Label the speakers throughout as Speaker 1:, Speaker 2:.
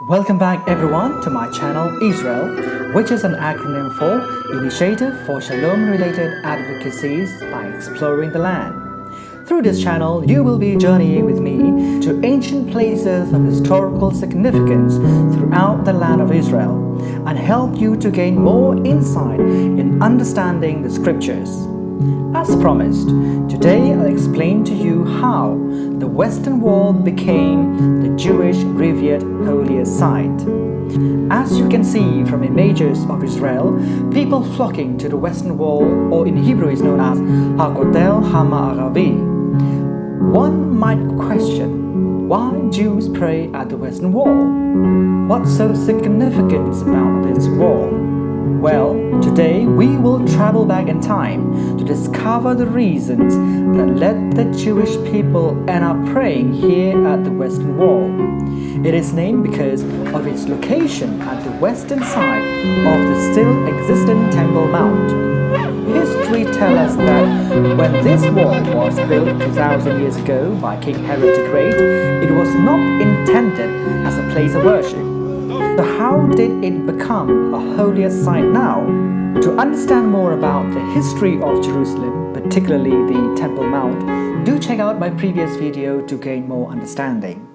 Speaker 1: Welcome back everyone to my channel Israel, which is an acronym for Initiative for Shalom-related advocacies by exploring the land. Through this channel, you will be journeying with me to ancient places of historical significance throughout the land of Israel and help you to gain more insight in understanding the scriptures. As promised, today I'll explain to you how the Western Wall became the Jewish revered holiest site. As you can see from images of Israel, people flocking to the Western Wall, or in Hebrew is known as HaKotel HaMa'aravi. One might question, why Jews pray at the Western Wall? What's so significant about this wall? Well, today we will travel back in time to discover the reasons that led the Jewish people end up praying here at the Western Wall. It is named because of its location at the western side of the still existing Temple Mount. History tells us that when this wall was built 2,000 years ago by King Herod the Great, it was not intended as a place of worship. So how did it become a holiest site now? To understand more about the history of Jerusalem, particularly the Temple Mount, do check out my previous video to gain more understanding.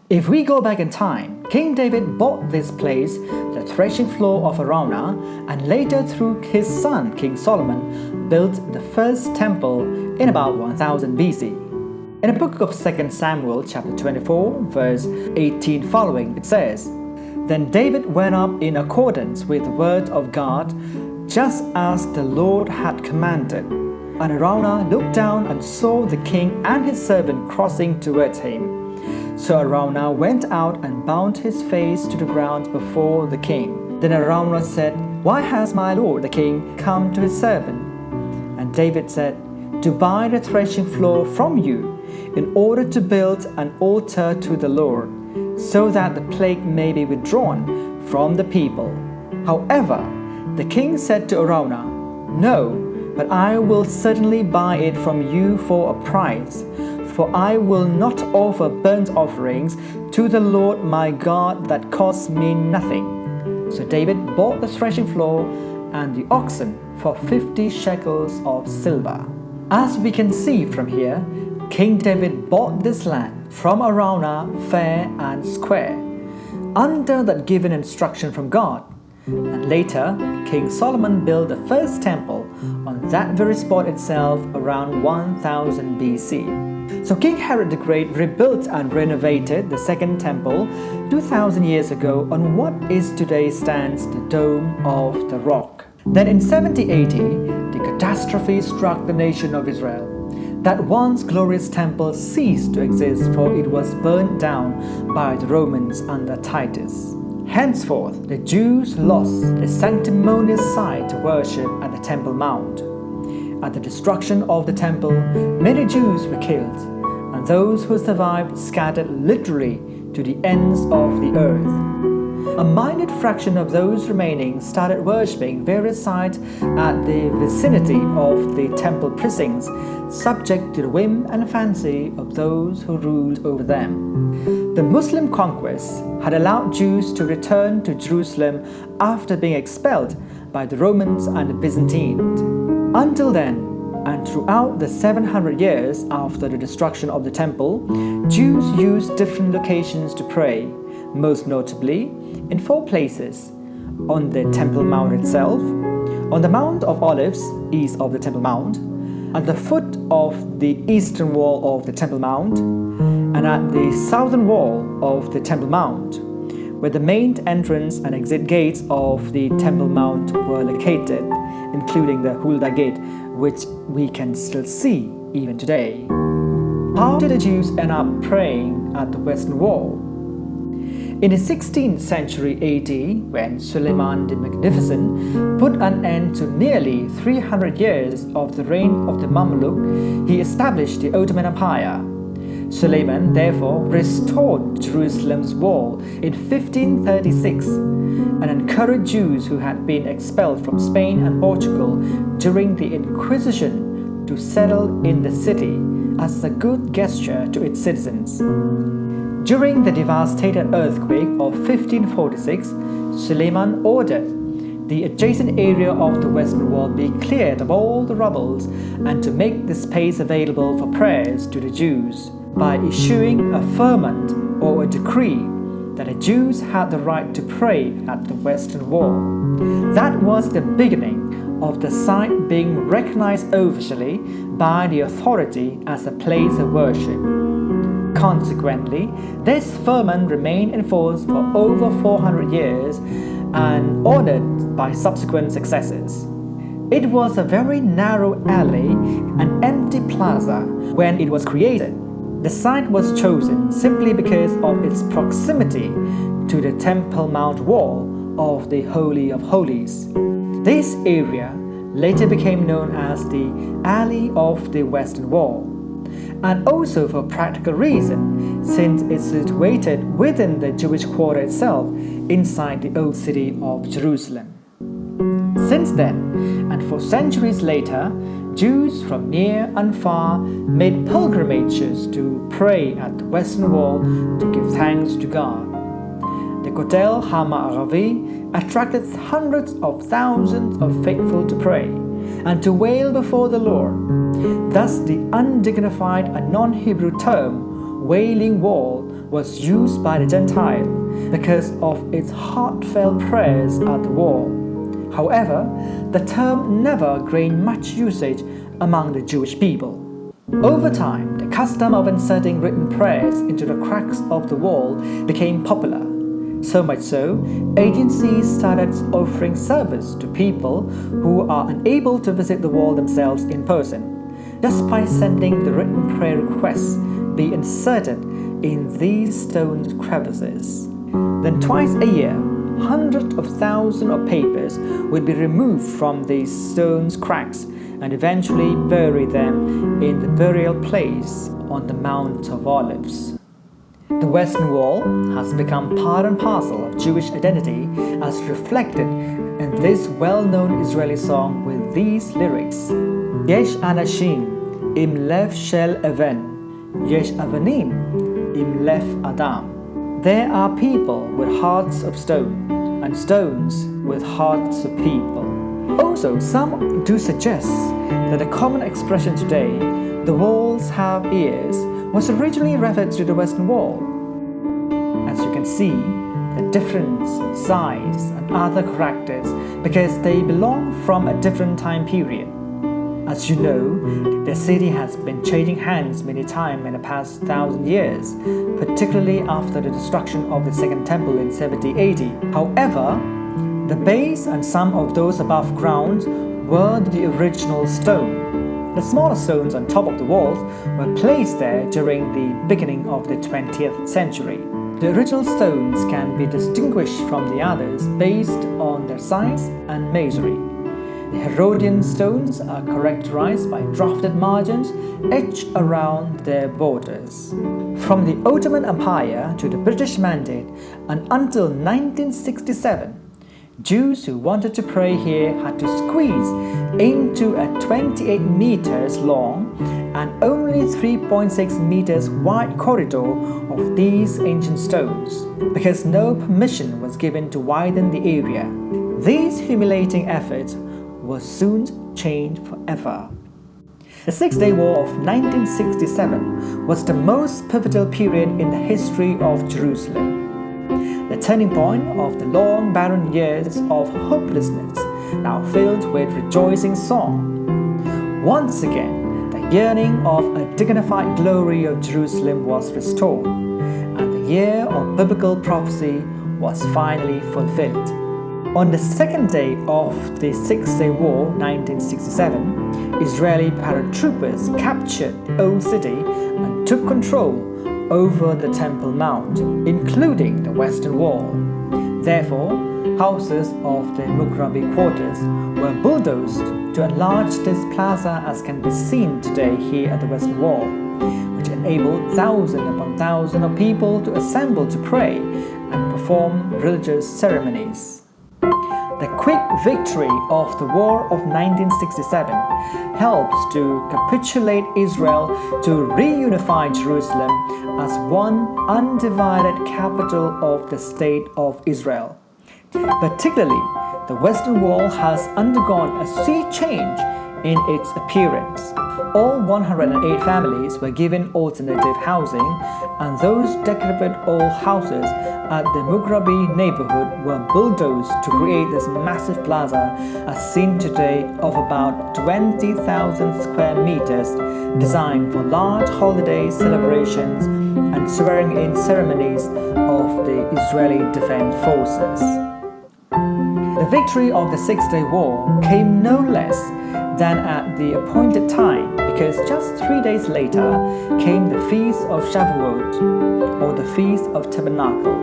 Speaker 1: If we go back in time, King David bought this place, the threshing floor of Araunah, and later through his son King Solomon built the first temple in about 1000 BC. In the book of 2 Samuel chapter 24 verse 18 following, it says, "Then David went up in accordance with the word of God, just as the Lord had commanded. And Araunah looked down and saw the king and his servant crossing towards him. So Araunah went out and bowed his face to the ground before the king. Then Araunah said, 'Why has my lord the king come to his servant?' And David said, 'To buy the threshing floor from you, in order to build an altar to the Lord, so that the plague may be withdrawn from the people.' However, the king said to Araunah, 'No, but I will certainly buy it from you for a price, for I will not offer burnt offerings to the Lord my God that cost me nothing.' So David bought the threshing floor and the oxen for 50 shekels of silver." As we can see from here, King David bought this land from Araunah fair and square, under that given instruction from God. And later, King Solomon built the first temple on that very spot itself around 1000 BC. So King Herod the Great rebuilt and renovated the second temple 2000 years ago on what is today stands the Dome of the Rock. Then in 70 AD, the catastrophe struck the nation of Israel. That once glorious temple ceased to exist, for it was burnt down by the Romans under Titus. Henceforth, the Jews lost the sanctimonious site to worship at the Temple Mount. At the destruction of the temple, many Jews were killed, and those who survived scattered literally to the ends of the earth. A minute fraction of those remaining started worshipping various sites at the vicinity of the temple precincts, subject to the whim and fancy of those who ruled over them. The Muslim conquest had allowed Jews to return to Jerusalem after being expelled by the Romans and the Byzantines. Until then, and throughout the 700 years after the destruction of the temple, Jews used different locations to pray, most notably in 4 places: on the Temple Mount itself, on the Mount of Olives east of the Temple Mount, at the foot of the eastern wall of the Temple Mount, and at the southern wall of the Temple Mount, where the main entrance and exit gates of the Temple Mount were located, including the Hulda Gate, which we can still see even today. How did the Jews end up praying at the Western Wall? In the 16th century AD, when Suleiman the Magnificent put an end to nearly 300 years of the reign of the Mamluk, he established the Ottoman Empire. Suleiman therefore restored Jerusalem's wall in 1536 and encouraged Jews who had been expelled from Spain and Portugal during the Inquisition to settle in the city as a good gesture to its citizens. During the devastating earthquake of 1546, Suleiman ordered the adjacent area of the Western Wall be cleared of all the rubble and to make the space available for prayers to the Jews by issuing a firman or a decree that the Jews had the right to pray at the Western Wall. That was the beginning of the site being recognized officially by the authority as a place of worship. Consequently, this firman remained in force for over 400 years and honored by subsequent successors. It was a very narrow alley, an empty plaza, when it was created. The site was chosen simply because of its proximity to the Temple Mount wall of the Holy of Holies. This area later became known as the Alley of the Western Wall, and also for practical reason, since it's situated within the Jewish quarter itself inside the old city of Jerusalem. Since then, and for centuries later, Jews from near and far made pilgrimages to pray at the Western Wall to give thanks to God. The Kotel HaMa'aravi attracted hundreds of thousands of faithful to pray and to wail before the Lord. Thus, the undignified and non-Hebrew term Wailing Wall was used by the Gentile because of its heartfelt prayers at the wall. However, the term never gained much usage among the Jewish people. Over time, the custom of inserting written prayers into the cracks of the wall became popular. So much so, agencies started offering service to people who are unable to visit the wall themselves in person, just by sending the written prayer requests be inserted in these stone crevices. Then twice a year, hundreds of thousands of papers would be removed from these stone cracks and eventually bury them in the burial place on the Mount of Olives. The Western Wall has become part and parcel of Jewish identity as reflected in this well-known Israeli song with these lyrics: Yesh anashim im lev shel even, yesh avanim im lev adam. There are people with hearts of stone, and stones with hearts of people. Also, some do suggest that the common expression today, the walls have ears, was originally referred to the Western Wall. As you can see, the difference in size and other characters because they belong from a different time period. As you know, the city has been changing hands many times in the past 1,000 years, particularly after the destruction of the Second Temple in 70 AD. However, the base and some of those above ground were the original stone. The smaller stones on top of the walls were placed there during the beginning of the 20th century. The original stones can be distinguished from the others based on their size and masonry. The Herodian stones are characterized by drafted margins etched around their borders. From the Ottoman Empire to the British Mandate and until 1967, Jews who wanted to pray here had to squeeze into a 28 meters long and only 3.6 meters wide corridor of these ancient stones, because no permission was given to widen the area. These humiliating efforts was soon changed forever. The Six-Day War of 1967 was the most pivotal period in the history of Jerusalem. The turning point of the long barren years of hopelessness, now filled with rejoicing song. Once again, the yearning of a dignified glory of Jerusalem was restored, and the year of biblical prophecy was finally fulfilled. On the second day of the Six-Day War, 1967, Israeli paratroopers captured the old city and took control over the Temple Mount, including the Western Wall. Therefore, houses of the Mughrabi quarters were bulldozed to enlarge this plaza as can be seen today here at the Western Wall, which enabled thousands upon thousands of people to assemble to pray and perform religious ceremonies. The quick victory of the War of 1967 helps to capitulate Israel to reunify Jerusalem as one undivided capital of the State of Israel. Particularly, the Western Wall has undergone a sea change in its appearance. All 108 families were given alternative housing, and those decrepit old houses at the Mughrabi neighborhood were bulldozed to create this massive plaza as seen today of about 20,000 square meters, designed for large holiday celebrations and swearing-in ceremonies of the Israeli Defense Forces. The victory of the Six-Day War came no less than at the appointed time, because just 3 days later came the Feast of Shavuot, or the Feast of Tabernacle,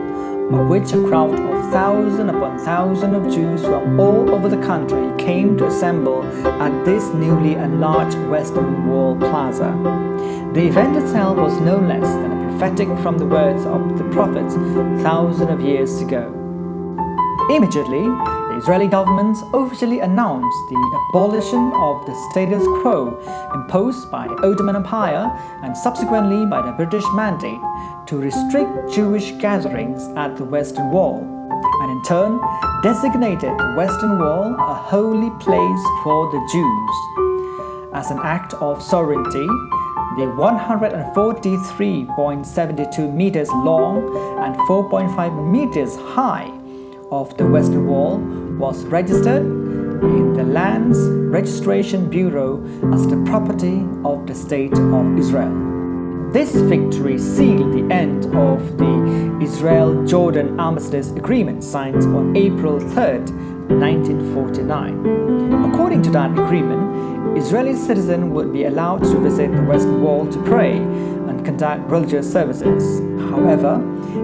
Speaker 1: of which a crowd of thousand upon thousand of Jews from all over the country came to assemble at this newly enlarged Western Wall Plaza. The event itself was no less than a prophetic from the words of the prophets thousands of years ago. Immediately, the Israeli government officially announced the abolition of the status quo imposed by the Ottoman Empire and subsequently by the British Mandate to restrict Jewish gatherings at the Western Wall, and in turn designated the Western Wall a holy place for the Jews. As an act of sovereignty, the 143.72 meters long and 4.5 meters high of the Western Wall was registered in the Lands Registration Bureau as the property of the State of Israel. This victory sealed the end of the Israel-Jordan Armistice Agreement signed on April 3, 1949. According to that agreement, Israeli citizens would be allowed to visit the Western Wall to pray and conduct religious services. However,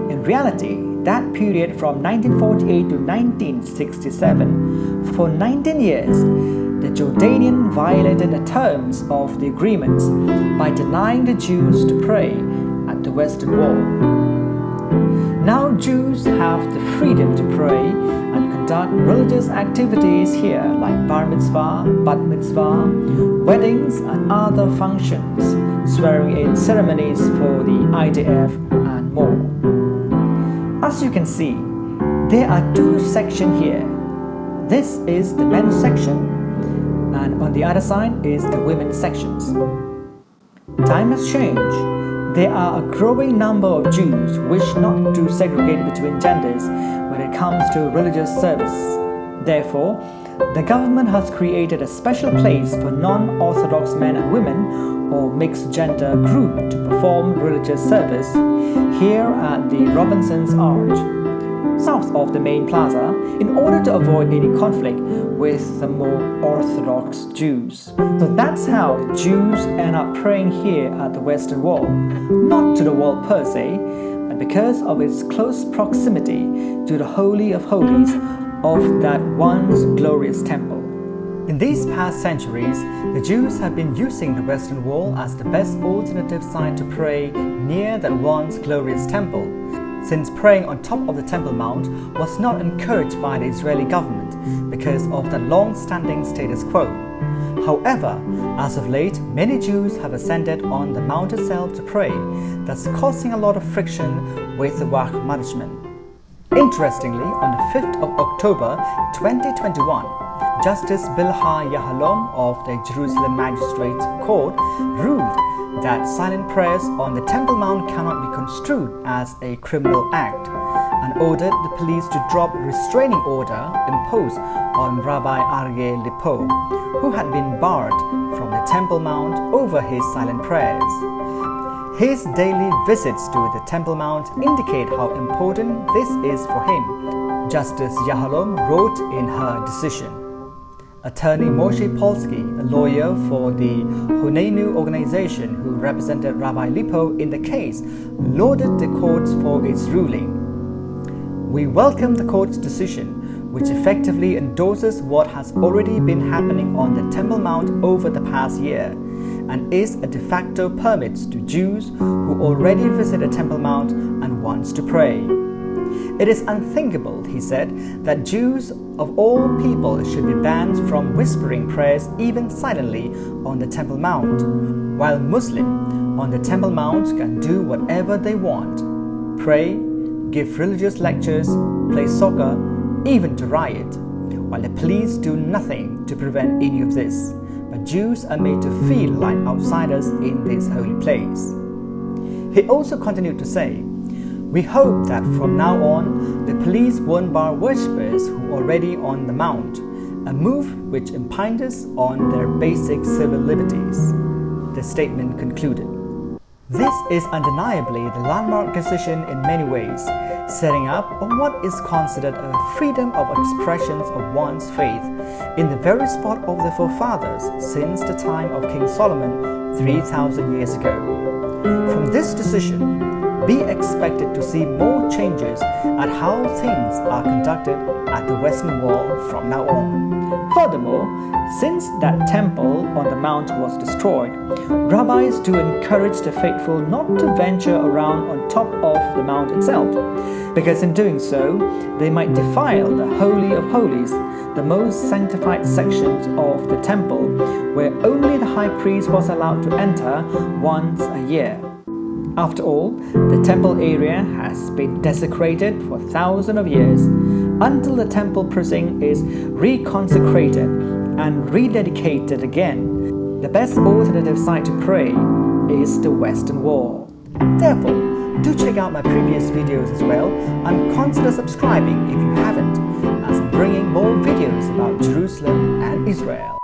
Speaker 1: in reality, that period from 1948 to 1967, for 19 years, the Jordanians violated the terms of the agreements by denying the Jews to pray at the Western Wall. Now Jews have the freedom to pray and conduct religious activities here like bar mitzvah, bat mitzvah, weddings and other functions, swearing-in ceremonies for the IDF and more. As you can see, there are two sections here. This is the men's section, and on the other side is the women's sections. Time has changed. There are a growing number of Jews who wish not to segregate between genders when it comes to religious service. Therefore, the government has created a special place for non-Orthodox men and women or mixed gender group to perform religious service here at the Robinson's Arch, south of the main plaza, in order to avoid any conflict with the more Orthodox Jews. So that's how the Jews end up praying here at the Western Wall, not to the wall per se, but because of its close proximity to the Holy of Holies of that once glorious temple. In these past centuries, the Jews have been using the Western Wall as the best alternative site to pray near that once glorious temple, since praying on top of the Temple Mount was not encouraged by the Israeli government because of the long-standing status quo. However, as of late, many Jews have ascended on the mount itself to pray, thus causing a lot of friction with the Waqf management. Interestingly, on the 5th of October 2021, Justice Bilha Yahalom of the Jerusalem Magistrates Court ruled that silent prayers on the Temple Mount cannot be construed as a criminal act, and ordered the police to drop restraining order imposed on Rabbi Aryeh Lipo, who had been barred from the Temple Mount over his silent prayers. His daily visits to the Temple Mount indicate how important this is for him, Justice Yahalom wrote in her decision. Attorney Moshe Polsky, a lawyer for the Honenu organization who represented Rabbi Lipo in the case, lauded the courts for its ruling. We welcome the court's decision, which effectively endorses what has already been happening on the Temple Mount over the past year, and is a de facto permit to Jews who already visit the Temple Mount and wants to pray. It is unthinkable, he said, that Jews of all people should be banned from whispering prayers even silently on the Temple Mount, while Muslims on the Temple Mount can do whatever they want: pray, give religious lectures, play soccer, even to riot, while the police do nothing to prevent any of this. But Jews are made to feel like outsiders in this holy place. He also continued to say, "We hope that from now on, the police won't bar worshippers who are already on the Mount, a move which impinges on their basic civil liberties." The statement concluded. This is undeniably the landmark decision in many ways, setting up what is considered a freedom of expressions of one's faith in the very spot of the forefathers since the time of King Solomon 3,000 years ago. From this decision, be expected to see more changes at how things are conducted at the Western Wall from now on. Furthermore, since that temple on the mount was destroyed, rabbis do encourage the faithful not to venture around on top of the mount itself, because in doing so, they might defile the Holy of Holies, the most sanctified sections of the temple, where only the high priest was allowed to enter once a year. After all, the temple area has been desecrated for thousands of years until the temple precinct is reconsecrated and rededicated again. The best alternative site to pray is the Western Wall. Therefore, do check out my previous videos as well and consider subscribing if you haven't, as I'm bringing more videos about Jerusalem and Israel.